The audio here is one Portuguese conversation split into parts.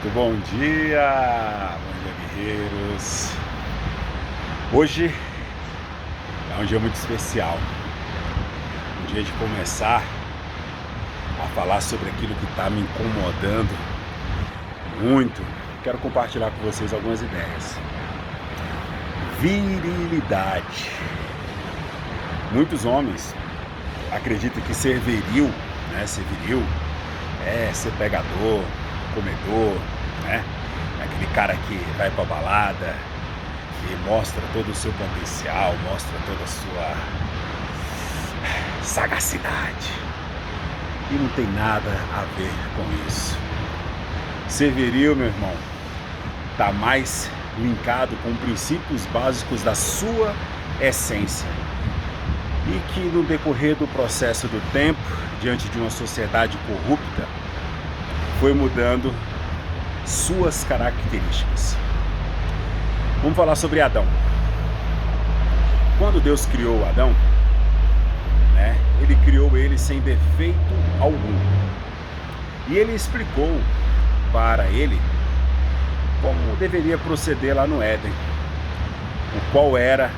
Muito bom dia, guerreiros. Hoje é um dia muito especial, um dia de começar a falar sobre aquilo que está me incomodando muito. Quero compartilhar com vocês algumas ideias. Virilidade. Muitos homens acreditam que ser viril, ser viril, é ser pegador, comedor, aquele cara que vai pra balada e mostra todo o seu potencial, mostra toda a sua sagacidade. E não tem nada a ver com isso. Ser viril, meu irmão, tá mais linkado com princípios básicos da sua essência. E que no decorrer do processo do tempo, diante de uma sociedade corrupta, foi mudando suas características. Vamos falar sobre Adão. Quando Deus criou Adão, ele criou ele sem defeito algum. E ele explicou para ele como deveria proceder lá no Éden, o qual era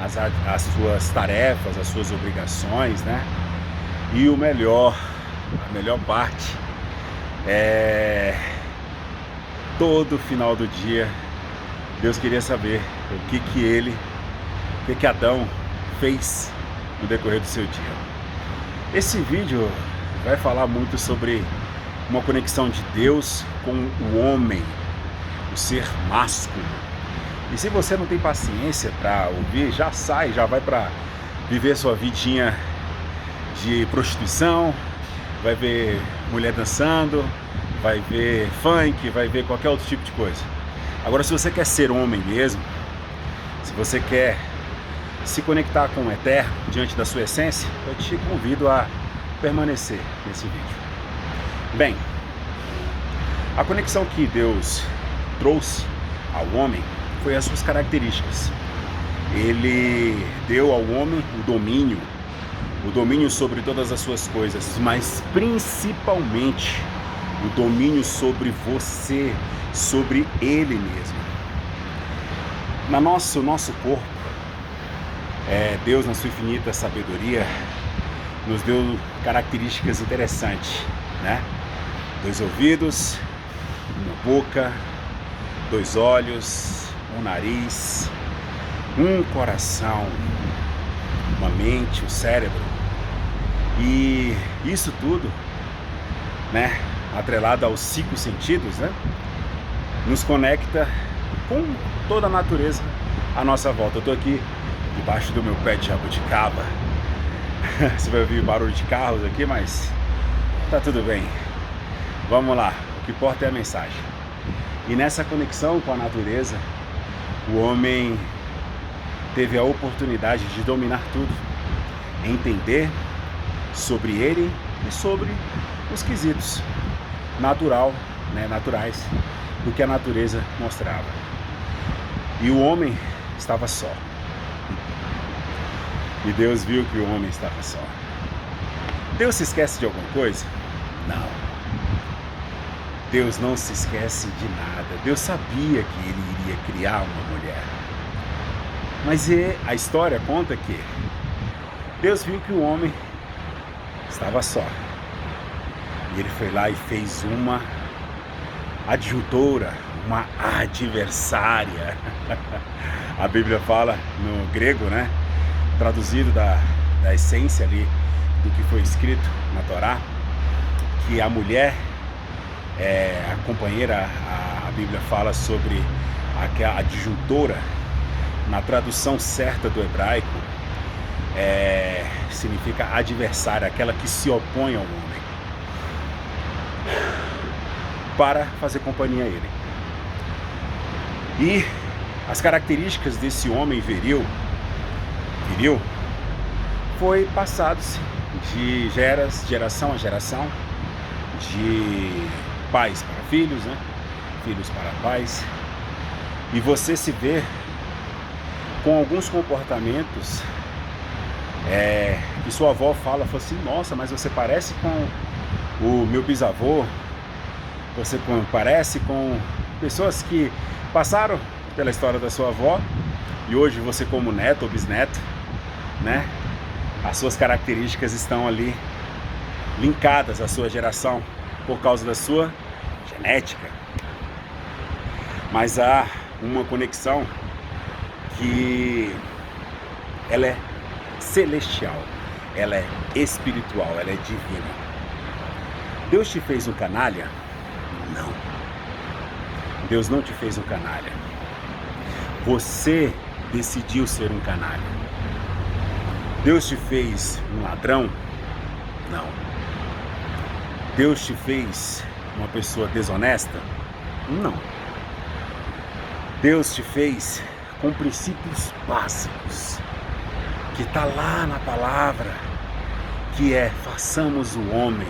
as suas tarefas, as suas obrigações, E a melhor parte todo final do dia, Deus queria saber o que Adão fez no decorrer do seu dia. Esse vídeo vai falar muito sobre uma conexão de Deus com o homem, o ser másculo. E se você não tem paciência para ouvir, já sai, já vai para viver sua vidinha de prostituição, vai ver mulher dançando, vai ver funk, vai ver qualquer outro tipo de coisa. Agora, se você quer ser homem mesmo, se você quer se conectar com o eterno diante da sua essência, eu te convido a permanecer nesse vídeo. Bem, a conexão que Deus trouxe ao homem foi as suas características. Ele deu ao homem o domínio sobre todas as suas coisas, mas principalmente o domínio sobre você, sobre ele mesmo. Nosso corpo, Deus, na sua infinita sabedoria, nos deu características interessantes, 2 ouvidos, uma boca, 2 olhos, um nariz, um coração, uma mente, um cérebro. E isso tudo, atrelado aos 5 sentidos, nos conecta com toda a natureza à nossa volta. Eu estou aqui debaixo do meu pé de jabuticaba. Você vai ouvir barulho de carros aqui, mas tá tudo bem. Vamos lá, o que importa é a mensagem. E nessa conexão com a natureza, o homem teve a oportunidade de dominar tudo, entender sobre ele e sobre os quesitos naturais do que a natureza mostrava. E o homem estava só. E Deus viu que o homem estava só. Deus se esquece de alguma coisa? Não. Deus não se esquece de nada. Deus sabia que ele iria criar uma mulher. Mas a história conta que Deus viu que o homem estava só. E ele foi lá e fez uma adjutora, uma adversária. A Bíblia fala no grego, traduzido da essência ali do que foi escrito na Torá, que a mulher, a companheira, a Bíblia fala sobre a adjutora. Na tradução certa do hebraico, significa adversária, aquela que se opõe ao homem, para fazer companhia a ele. E as características desse homem viril foi passados de geração a geração, de pais para filhos, filhos para pais. E você se vê com alguns comportamentos que sua avó fala assim: nossa, mas você parece com o meu bisavô, você parece com pessoas que passaram pela história da sua avó e hoje você, como neto ou bisneto, né? As suas características estão ali linkadas à sua geração por causa da sua genética. Mas há uma conexão que ela é celestial, ela é espiritual, ela é divina. Deus te fez um canalha? Não. Deus não te fez um canalha. Você decidiu ser um canalha. Deus te fez um ladrão? Não. Deus te fez uma pessoa desonesta? Não. Deus te fez com princípios básicos, que está lá na palavra, que é: façamos o homem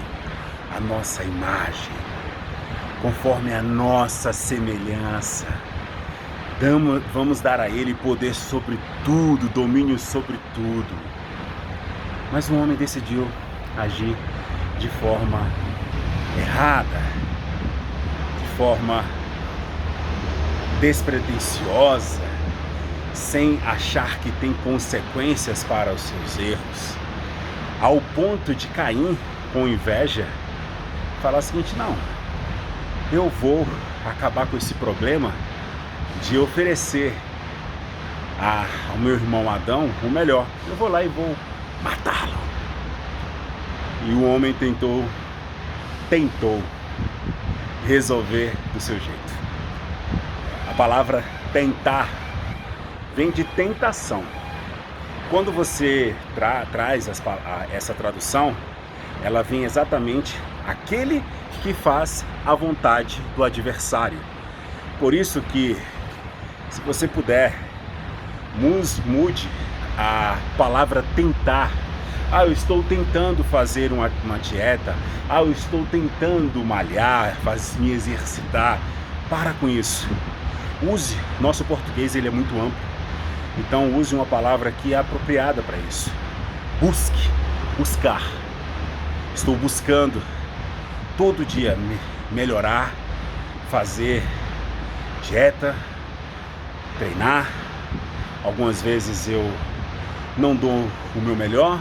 a nossa imagem, conforme a nossa semelhança. Vamos dar a ele poder sobre tudo, domínio sobre tudo. Mas o homem decidiu agir de forma errada, de forma despretensiosa, sem achar que tem consequências para os seus erros, ao ponto de Caim, com inveja, falar o seguinte: não, eu vou acabar com esse problema de oferecer ao meu irmão Adão o melhor, eu vou lá e vou matá-lo. E o homem tentou resolver do seu jeito. A palavra tentar vem de tentação. Quando você traz essa tradução, ela vem exatamente aquele que faz a vontade do adversário. Por isso que, se você puder, mude a palavra tentar. Eu estou tentando fazer uma dieta. Eu estou tentando malhar, me exercitar. Para com isso. Nosso português ele é muito amplo. Então use uma palavra que é apropriada para isso. Buscar. Estou buscando todo dia melhorar, fazer dieta, treinar. Algumas vezes eu não dou o meu melhor,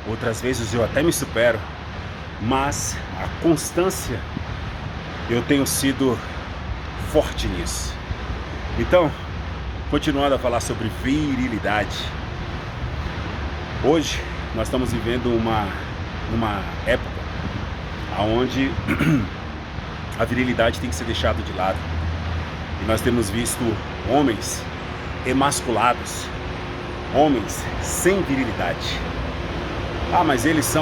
outras vezes eu até me supero, mas a constância, eu tenho sido forte nisso. Então, continuando a falar sobre virilidade, hoje nós estamos vivendo uma época onde a virilidade tem que ser deixada de lado. E nós temos visto homens emasculados, homens sem virilidade. Mas eles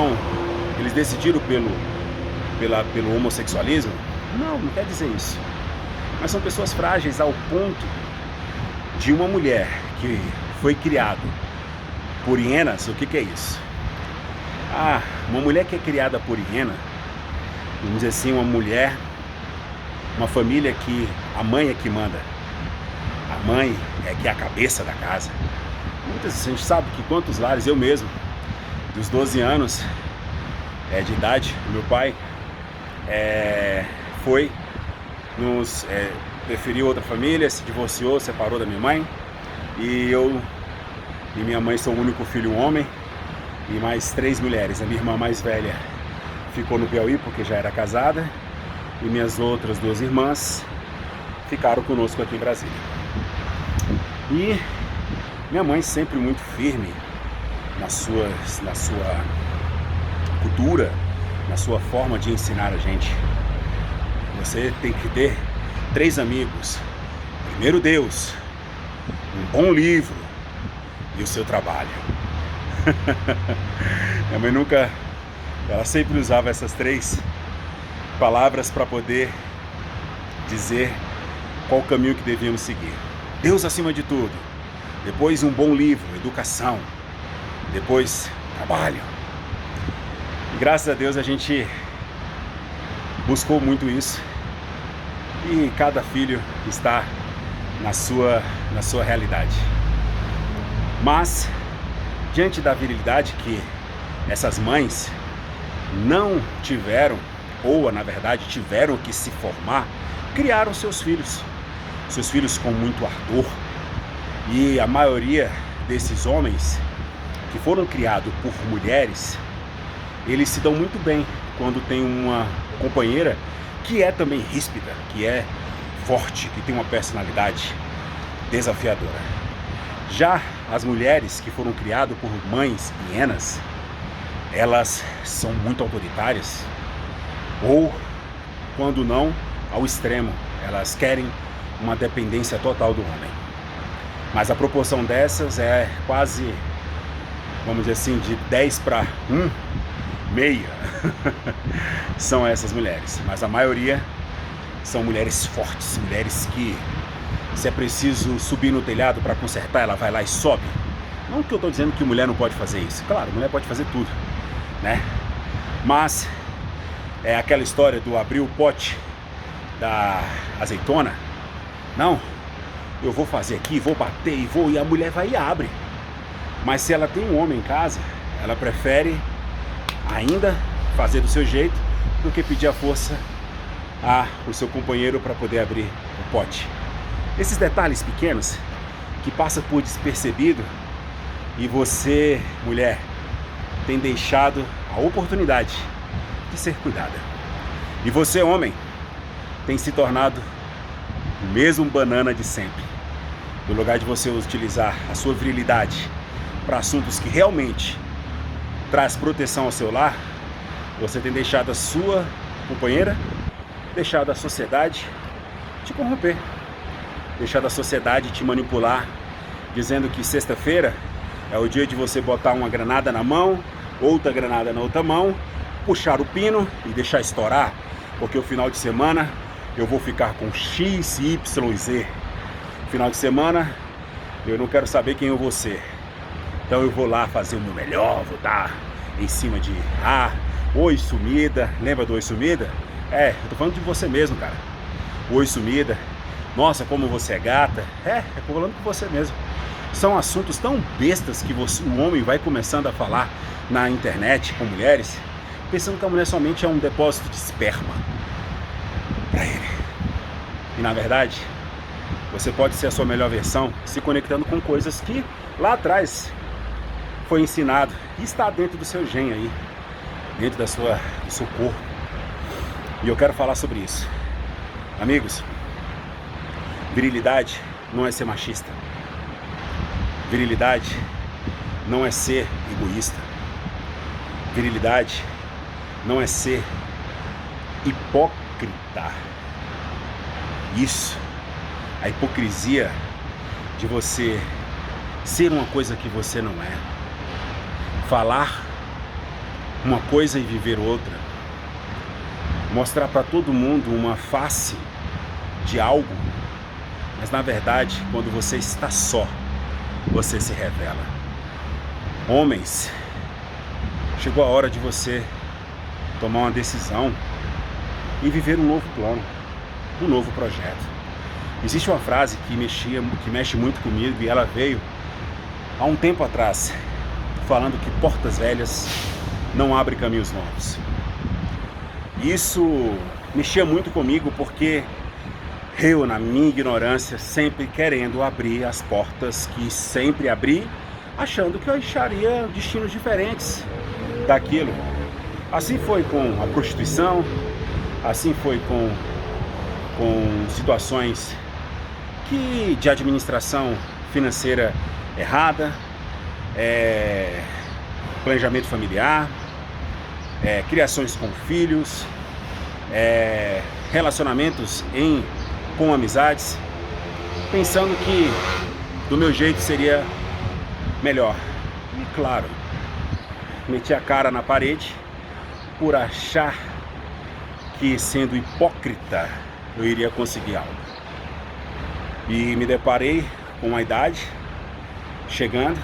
decidiram pelo homossexualismo? Não quer dizer isso. Mas são pessoas frágeis ao ponto de uma mulher que foi criada por hienas. O que é isso? Uma mulher que é criada por hiena, vamos dizer assim, uma família que a mãe é que manda, a mãe é que é a cabeça da casa. A gente sabe que quantos lares, eu mesmo, dos 12 anos de idade, meu pai preferiu outra família, se divorciou, separou da minha mãe, e eu e minha mãe sou o único filho homem, e mais 3 mulheres. A minha irmã mais velha ficou no Piauí porque já era casada, e minhas outras 2 irmãs ficaram conosco aqui em Brasília. E minha mãe sempre muito firme na sua cultura, na sua forma de ensinar a gente. Você tem que ter 3 amigos: primeiro Deus, um bom livro e o seu trabalho. Minha mãe ela sempre usava essas 3 palavras para poder dizer qual o caminho que devíamos seguir. Deus acima de tudo, depois um bom livro, educação, depois trabalho. E graças a Deus a gente buscou muito isso, e cada filho está na sua realidade. Mas diante da virilidade que essas mães não tiveram ou na verdade tiveram que se formar, criaram seus filhos com muito ardor. E a maioria desses homens que foram criados por mulheres, eles se dão muito bem quando tem uma companheira que é também ríspida, que é forte, que tem uma personalidade desafiadora. Já as mulheres que foram criadas por mães hienas, elas são muito autoritárias, ou quando não, ao extremo, elas querem uma dependência total do homem. Mas a proporção dessas é quase, vamos dizer assim, de 10 para 1, meia, são essas mulheres. Mas a maioria são mulheres fortes, mulheres que, se é preciso subir no telhado para consertar, ela vai lá e sobe. Não que eu estou dizendo que mulher não pode fazer isso, claro, mulher pode fazer tudo, né? Mas é aquela história do abrir o pote da azeitona. Não, eu vou fazer aqui, vou bater e a mulher vai e abre. Mas se ela tem um homem em casa, ela prefere ainda fazer do seu jeito do que pedir a força ao seu companheiro para poder abrir o pote. Esses detalhes pequenos que passam por despercebido, e você, mulher, tem deixado a oportunidade de ser cuidada. E você, homem, tem se tornado o mesmo banana de sempre. No lugar de você utilizar a sua virilidade para assuntos que realmente traz proteção ao seu lar, você tem deixado a sua companheira, deixado a sociedade te corromper, deixado a sociedade te manipular, dizendo que sexta-feira é o dia de você botar uma granada na mão, outra granada na outra mão, puxar o pino e deixar estourar, porque o final de semana eu vou ficar com X, Y, Z. Final de semana eu não quero saber quem eu vou ser. Então eu vou lá fazer o meu melhor, vou dar em cima de oi sumida, lembra do oi sumida? Eu tô falando de você mesmo, cara. Oi sumida, nossa, como você é gata. Eu tô falando com você mesmo. São assuntos tão bestas que o homem vai começando a falar na internet com mulheres, pensando que a mulher somente é um depósito de esperma para ele. E na verdade, você pode ser a sua melhor versão se conectando com coisas que lá atrás foi ensinado e está dentro do seu gene aí, dentro do seu corpo. E eu quero falar sobre isso. Amigos, virilidade não é ser machista. Virilidade não é ser egoísta. Virilidade não é ser hipócrita. Isso, a hipocrisia de você ser uma coisa que você não é. Falar uma coisa e viver outra. Mostrar para todo mundo uma face de algo, mas na verdade, quando você está só, você se revela. Homens, chegou a hora de você tomar uma decisão e viver um novo plano, um novo projeto. Existe uma frase que mexe muito comigo, e ela veio há um tempo atrás, falando que portas velhas não abrem caminhos novos. Isso mexia muito comigo porque eu, na minha ignorância, sempre querendo abrir as portas que sempre abri, achando que eu acharia destinos diferentes daquilo. Assim foi com a prostituição, assim foi com situações de administração financeira errada, planejamento familiar, criações com filhos, relacionamentos com amizades, pensando que do meu jeito seria melhor. E claro, meti a cara na parede por achar que, sendo hipócrita, eu iria conseguir algo. E me deparei com a idade chegando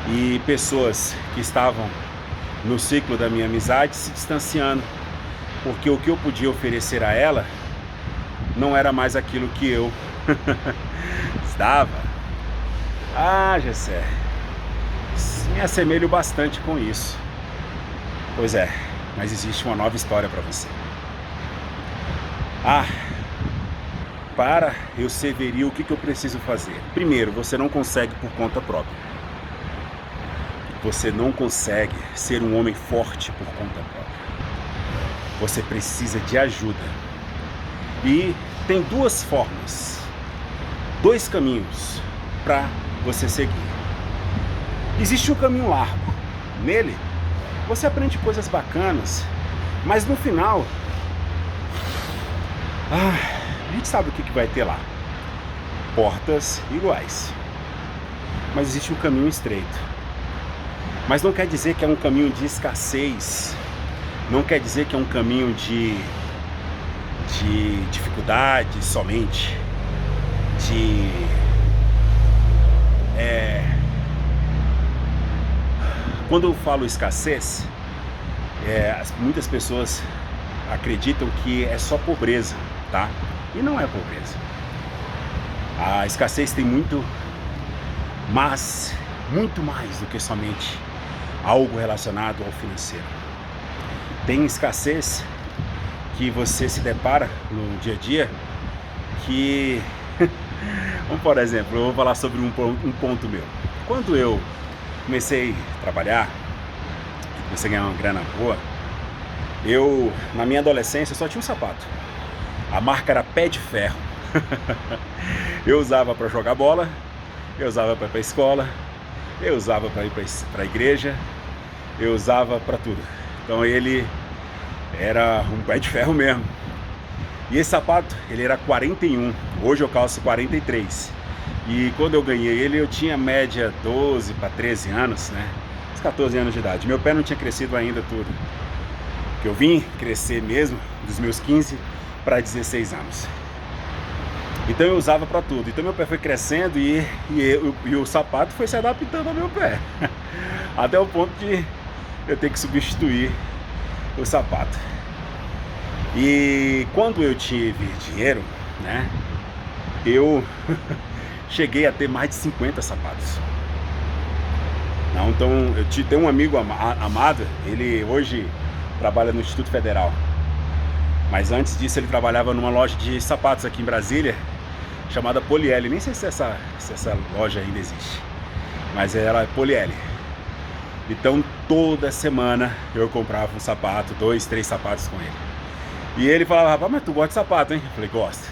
e pessoas que estavam no ciclo da minha amizade se distanciando, porque o que eu podia oferecer a ela não era mais aquilo que eu estava. Gessé, me assemelho bastante com isso. Pois é, mas existe uma nova história para você. Para eu ser viril, o que eu preciso fazer? Primeiro, você não consegue por conta própria. Você não consegue ser um homem forte por conta própria. Você precisa de ajuda. E tem duas formas, dois caminhos para você seguir. Existe um caminho largo. Nele, você aprende coisas bacanas, mas no final, a gente sabe o que vai ter lá. Portas iguais. Mas existe um caminho estreito. Mas não quer dizer que é um caminho de escassez. Não quer dizer que é um caminho de dificuldade somente. Quando eu falo escassez, muitas pessoas acreditam que é só pobreza, tá? E não é pobreza. A escassez tem muito mais do que somente algo relacionado ao financeiro. Tem escassez que você se depara no dia a dia que... Vamos, por exemplo, eu vou falar sobre um ponto meu. Quando eu comecei a trabalhar, comecei a ganhar uma grana boa, na minha adolescência, só tinha um sapato. A marca era Pé de Ferro. Eu usava para jogar bola, eu usava para ir para a escola, eu usava para ir para a igreja, eu usava para tudo. Então ele era um pé de ferro mesmo. E esse sapato, ele era 41, hoje eu calço 43. E quando eu ganhei ele, eu tinha média 12 para 13 anos, né? Uns 14 anos de idade. Meu pé não tinha crescido ainda tudo. Que eu vim crescer mesmo dos meus 15 para 16 anos. Então eu usava para tudo. Então meu pé foi crescendo e o sapato foi se adaptando ao meu pé. Até o ponto de eu ter que substituir o sapato. E quando eu tive dinheiro, né, eu cheguei a ter mais de 50 sapatos. Não, então eu tenho um amigo amado, ele hoje trabalha no Instituto Federal. Mas antes disso ele trabalhava numa loja de sapatos aqui em Brasília, chamada Poliel. Nem sei se essa loja ainda existe, mas ela é Poliel. Então toda semana eu comprava um sapato, 2, 3 sapatos com ele. E ele falava: rapaz, mas tu gosta de sapato, hein? Eu falei: gosto.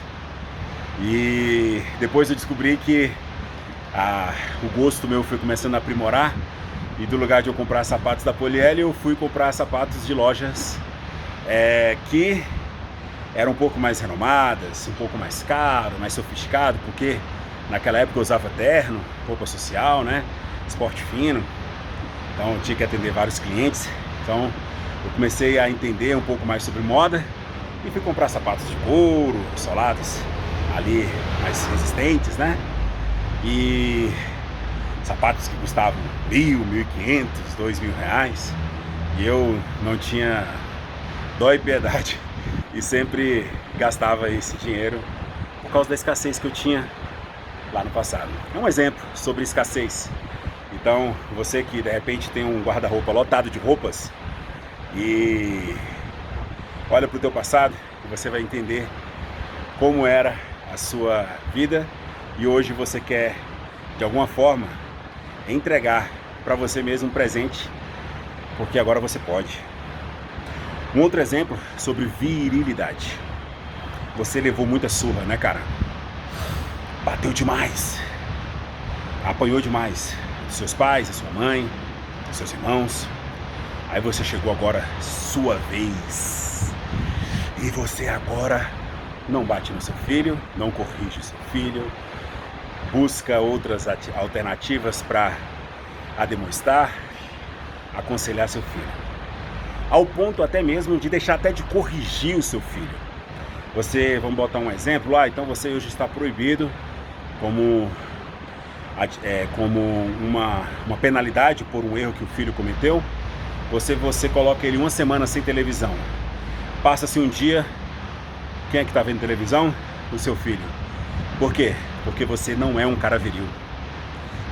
E depois eu descobri que o gosto meu foi começando a aprimorar. E do lugar de eu comprar sapatos da Poliel, eu fui comprar sapatos de lojas que eram um pouco mais renomadas, um pouco mais caro, mais sofisticado, porque naquela época eu usava terno, roupa social, né? Esporte fino. Então eu tinha que atender vários clientes. Então eu comecei a entender um pouco mais sobre moda e fui comprar sapatos de couro, solados ali, mais resistentes, né? E sapatos que custavam R$1.000, R$1.500, R$2.000. E eu não tinha dó e piedade e sempre gastava esse dinheiro por causa da escassez que eu tinha lá no passado. É um exemplo sobre escassez. Então, você que de repente tem um guarda-roupa lotado de roupas e olha para o teu passado, e você vai entender como era a sua vida e hoje você quer, de alguma forma, entregar para você mesmo um presente, porque agora você pode. Um outro exemplo sobre virilidade. Você levou muita surra, né, cara? Bateu demais, apanhou demais dos seus pais, da sua mãe, dos seus irmãos. Aí você chegou agora, sua vez. E você agora não bate no seu filho, não corrige o seu filho, busca outras alternativas para ademoestar, aconselhar seu filho. Ao ponto até mesmo de deixar até de corrigir o seu filho. Você, vamos botar um exemplo, então você hoje está proibido como uma penalidade por um erro que o filho cometeu. Você coloca ele uma semana sem televisão. Passa-se um dia, quem é que está vendo televisão? O seu filho. Por quê? Porque você não é um cara viril.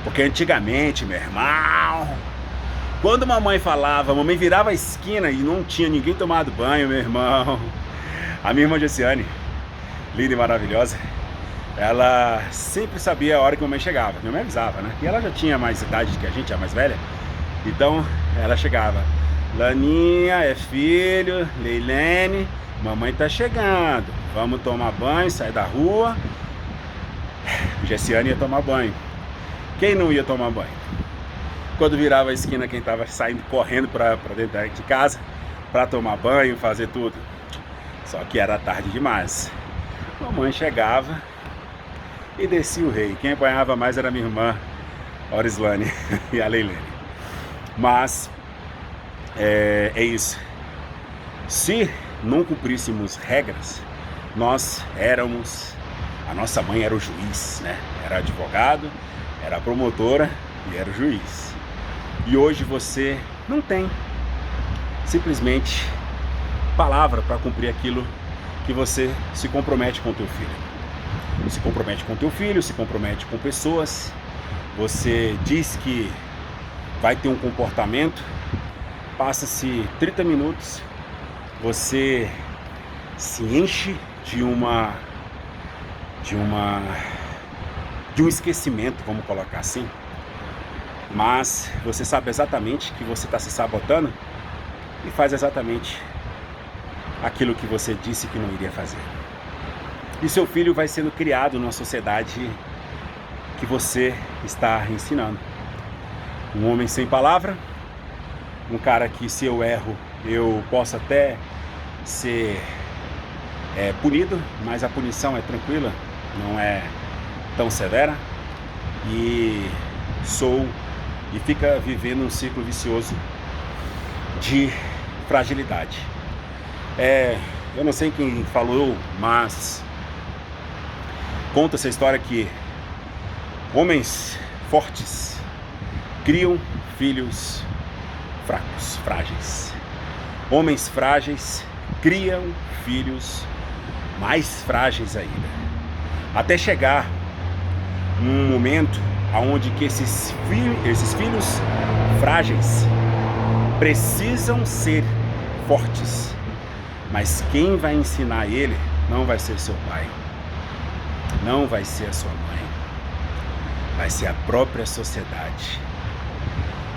Porque antigamente, meu irmão, Quando mamãe falava, mamãe virava a esquina e não tinha ninguém tomado banho, meu irmão. A minha irmã Jessiane, linda e maravilhosa, ela sempre sabia a hora que a mamãe chegava. Minha mãe avisava, né? E ela já tinha mais idade que a gente, a mais velha. Então ela chegava: Laninha, é filho, Leilene, mamãe tá chegando, vamos tomar banho, sai da rua. Jessiane ia tomar banho. Quem não ia tomar banho? Quando virava a esquina, quem tava saindo correndo para dentro de casa para tomar banho, fazer tudo. Só que era tarde demais. Mamãe chegava e descia o rei. Quem apanhava mais era minha irmã Orislane e a Leilene. Mas é isso. Se não cumpríssemos regras, a nossa mãe era o juiz, né? Era advogado, era promotora e era o juiz. E hoje você não tem simplesmente palavra para cumprir aquilo que você se compromete com o teu filho. Se compromete com o teu filho, se compromete com pessoas. Você diz que vai ter um comportamento, passa-se 30 minutos, você se enche de um esquecimento, vamos colocar assim, mas você sabe exatamente que você está se sabotando e faz exatamente aquilo que você disse que não iria fazer. E seu filho vai sendo criado numa sociedade que você está ensinando. Um homem sem palavra, um cara que, se eu erro, eu posso até ser punido, mas a punição é tranquila, não é tão severa, e fica vivendo um ciclo vicioso de fragilidade. Eu não sei quem falou, mas conta essa história que homens fortes criam filhos fracos, frágeis. Homens frágeis criam filhos mais frágeis ainda, até chegar num momento onde que esses filhos frágeis precisam ser fortes, mas quem vai ensinar ele não vai ser seu pai, não vai ser a sua mãe, vai ser a própria sociedade.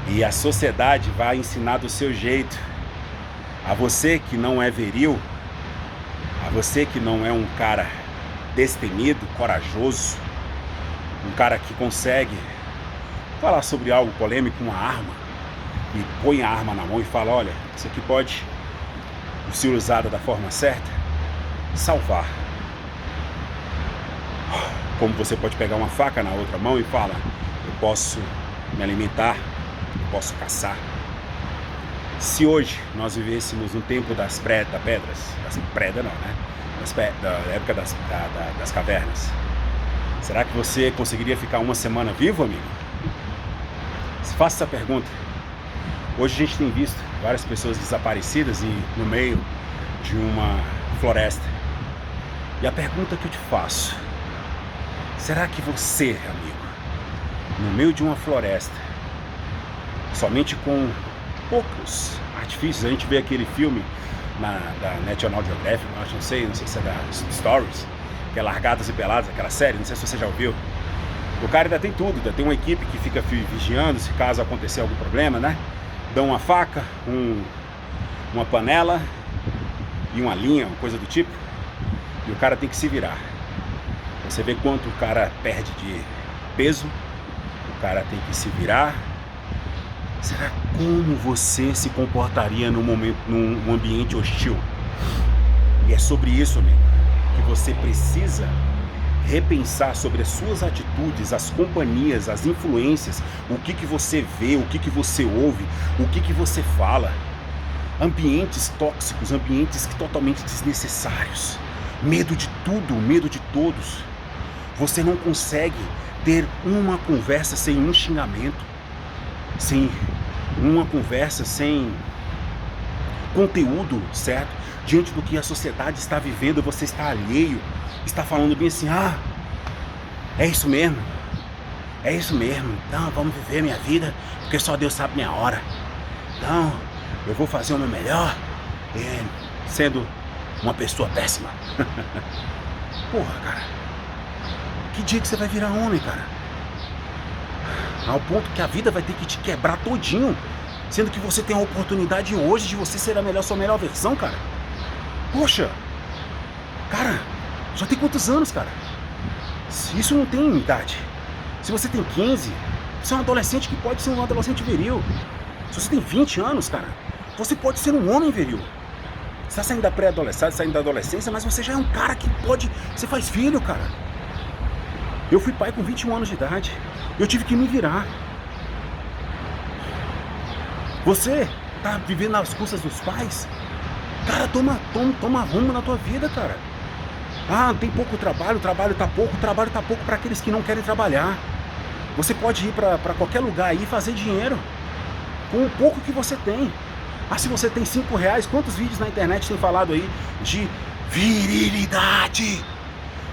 E a sociedade vai ensinar do seu jeito. A você que não é viril, a você que não é um cara destemido, corajoso, um cara que consegue falar sobre algo polêmico com uma arma, e põe a arma na mão e fala: olha, isso aqui pode, se usada da forma certa, salvar. Como você pode pegar uma faca na outra mão e fala: eu posso me alimentar, eu posso caçar. Se hoje nós vivêssemos no tempo das pedras, assim, da época das cavernas, será que você conseguiria ficar uma semana vivo, amigo? Faça essa pergunta. Hoje a gente tem visto várias pessoas desaparecidas e no meio de uma floresta. E a pergunta que eu te faço: será que você, amigo, no meio de uma floresta, somente com poucos artifícios, a gente vê aquele filme da National Geographic, não sei se é da Stories, que é Largados e Pelados, aquela série, não sei se você já ouviu. O cara ainda tem tudo, ainda tem uma equipe que fica vigiando se caso acontecer algum problema, né? Dão uma faca, uma panela e uma linha, uma coisa do tipo, e o cara tem que se virar. Você vê quanto o cara perde de peso, o cara tem que se virar. Será como você se comportaria num ambiente hostil? E é sobre isso, amigo, que você precisa repensar sobre as suas atitudes, as companhias, as influências, o que você vê, o que você ouve, o que você fala. Ambientes tóxicos, ambientes totalmente desnecessários. Medo de tudo, medo de todos. Você não consegue ter uma conversa sem um xingamento, sem uma conversa sem conteúdo, certo? Diante do que a sociedade está vivendo, você está alheio, está falando bem assim: ah, é isso mesmo, então vamos viver minha vida, porque só Deus sabe minha hora. Então, eu vou fazer o meu melhor, sendo uma pessoa péssima. Porra, cara. Que dia que você vai virar homem, cara? Ao ponto que a vida vai ter que te quebrar todinho, sendo que você tem a oportunidade hoje de você ser sua melhor versão, cara. Poxa, cara, já tem quantos anos, cara? Isso não tem idade. Se você tem 15, você é um adolescente que pode ser um adolescente viril. Se você tem 20 anos, cara, você pode ser um homem viril. Você está saindo da pré-adolescência, saindo da adolescência, mas você já é um cara que pode... Você faz filho, cara. Eu fui pai com 21 anos de idade. Eu tive que me virar. Você tá vivendo nas custas dos pais? Cara, toma rumo na tua vida, cara. Ah, tem pouco trabalho, o trabalho tá pouco para aqueles que não querem trabalhar. Você pode ir para qualquer lugar aí e fazer dinheiro com o pouco que você tem. Ah, se você tem R$5, quantos vídeos na internet tem falado aí de virilidade?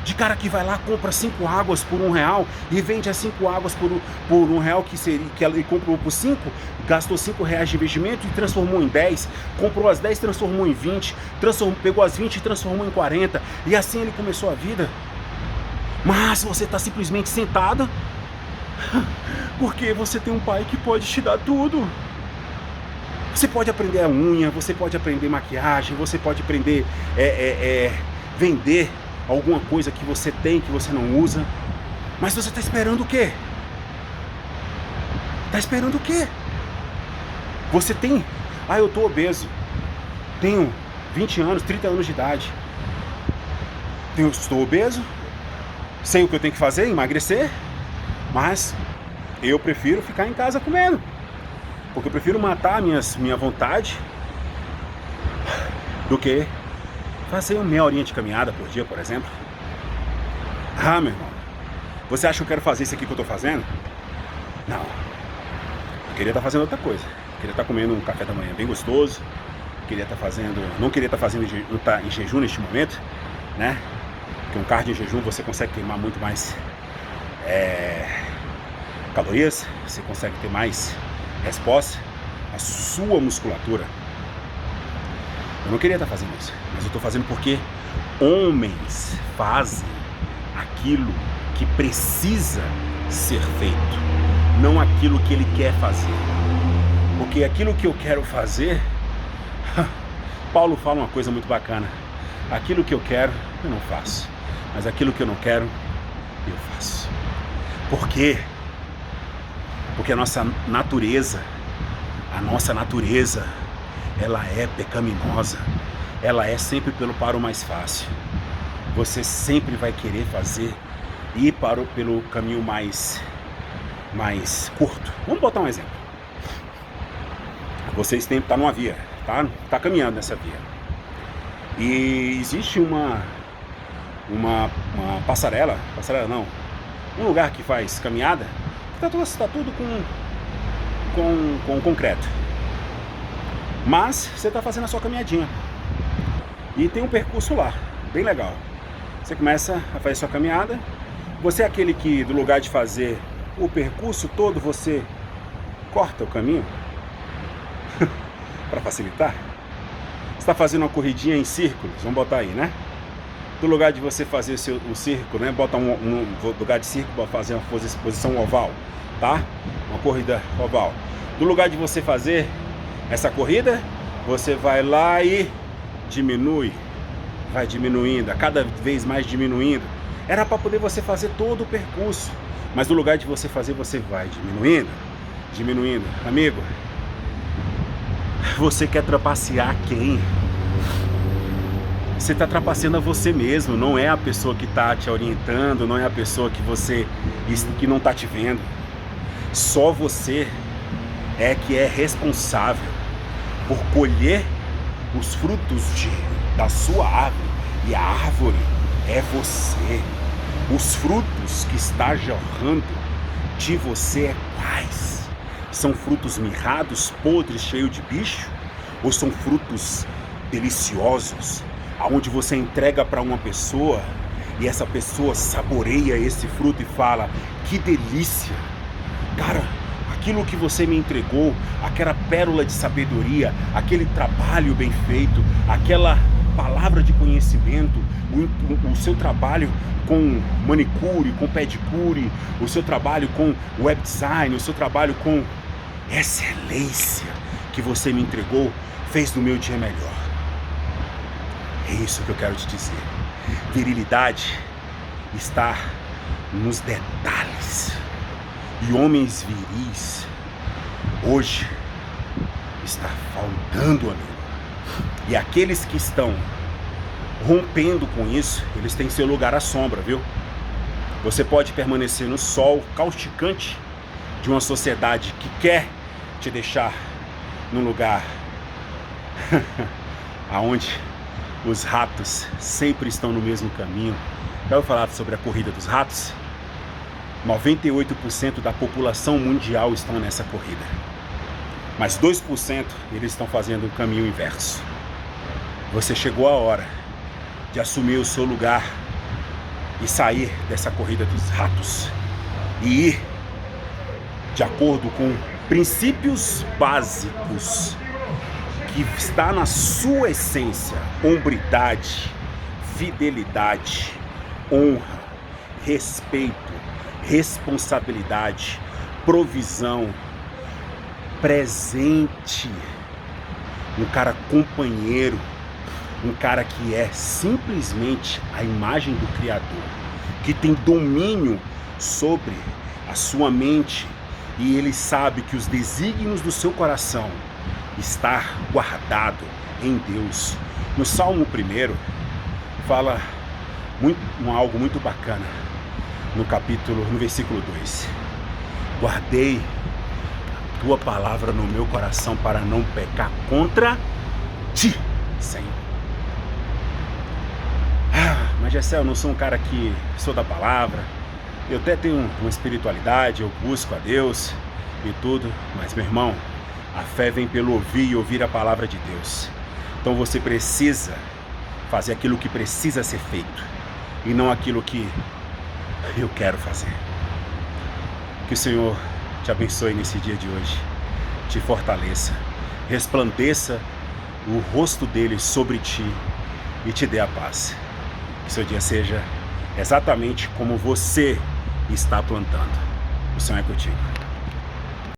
De cara que vai lá, compra 5 águas por R$1 e vende as 5 águas por R$1 que ele comprou por 5, gastou R$5 de investimento e transformou em 10, comprou as 10, transformou em 20, pegou as 20 e transformou em 40, e assim ele começou a vida. Mas você está simplesmente sentada porque você tem um pai que pode te dar tudo. Você pode aprender a unha, você pode aprender maquiagem, você pode aprender vender alguma coisa que você tem, que você não usa. Mas você está esperando o quê? Está esperando o quê? Você tem... Ah, eu estou obeso. Tenho 20 anos, 30 anos de idade. Estou obeso. Sei o que eu tenho que fazer, emagrecer. Mas eu prefiro ficar em casa comendo. Porque eu prefiro matar minha vontade do que fazer uma meia horinha de caminhada por dia, por exemplo. Ah, meu irmão, você acha que eu quero fazer isso aqui que eu tô fazendo? Não. Eu queria estar fazendo outra coisa. Eu queria estar comendo um café da manhã bem gostoso. Não queria estar fazendo em jejum neste momento, né? Porque um cardio em jejum você consegue queimar muito mais calorias, você consegue ter mais resposta à sua musculatura. Eu não queria estar fazendo isso, mas eu estou fazendo porque homens fazem aquilo que precisa ser feito, não aquilo que ele quer fazer. Porque aquilo que eu quero fazer, Paulo fala uma coisa muito bacana: aquilo que eu quero, eu não faço, mas aquilo que eu não quero, eu faço. Por quê? Porque a nossa natureza, ela é pecaminosa, ela é sempre para o mais fácil. Você sempre vai querer ir pelo caminho mais curto. Vamos botar um exemplo. Vocês têm que estar numa via, tá caminhando nessa via. E existe uma passarela não, um lugar que faz caminhada, que tá tudo com concreto. Mas você está fazendo a sua caminhadinha e tem um percurso lá, bem legal. Você começa a fazer sua caminhada. Você é aquele que, do lugar de fazer o percurso todo, você corta o caminho para facilitar. Você está fazendo uma corridinha em círculos, vamos botar aí, né? Do lugar de você fazer o círculo, né? Bota um lugar de círculo para fazer uma posição oval, tá? Uma corrida oval. Do lugar de você fazer essa corrida, você vai lá e diminui, vai diminuindo, a cada vez mais diminuindo. Era para poder você fazer todo o percurso, mas no lugar de você fazer, você vai diminuindo. Amigo, você quer trapacear quem? Você está trapaceando a você mesmo, não é a pessoa que está te orientando, não é a pessoa que não está te vendo. Só você que é responsável por colher os frutos da sua árvore, e a árvore é você. Os frutos que está jorrando de você é quais? São frutos mirrados, podres, cheios de bicho? Ou são frutos deliciosos, aonde você entrega para uma pessoa e essa pessoa saboreia esse fruto e fala: que delícia! Cara, aquilo que você me entregou, aquela pérola de sabedoria, aquele trabalho bem feito, aquela palavra de conhecimento, o seu trabalho com manicure, com pedicure, o seu trabalho com web design, o seu trabalho com excelência que você me entregou, fez do meu dia melhor. É isso que eu quero te dizer. Virilidade está nos detalhes. E homens viris hoje está faltando, amigo. E aqueles que estão rompendo com isso, eles têm seu lugar à sombra, viu? Você pode permanecer no sol causticante de uma sociedade que quer te deixar num lugar aonde os ratos sempre estão no mesmo caminho. Já ouviu falar sobre a corrida dos ratos? 98% da população mundial estão nessa corrida, mas 2% eles estão fazendo um caminho inverso. Você chegou a hora de assumir o seu lugar e sair dessa corrida dos ratos e ir de acordo com princípios básicos que está na sua essência: hombridade, fidelidade, honra, respeito, responsabilidade, provisão, presente, um cara companheiro, um cara que é simplesmente a imagem do Criador, que tem domínio sobre a sua mente e ele sabe que os desígnios do seu coração está guardado em Deus. No Salmo 1 fala algo muito bacana. No versículo 2: guardei a tua palavra no meu coração para não pecar contra ti, Senhor. Mas Gessé, eu não sou um cara que sou da palavra, eu até tenho uma espiritualidade, eu busco a Deus e tudo, mas meu irmão, a fé vem pelo ouvir e ouvir a palavra de Deus. Então você precisa fazer aquilo que precisa ser feito e não aquilo que eu quero fazer. Que o Senhor te abençoe nesse dia de hoje, te fortaleça, resplandeça o rosto dele sobre ti e te dê a paz. Que seu dia seja exatamente como você está plantando. O Senhor é contigo.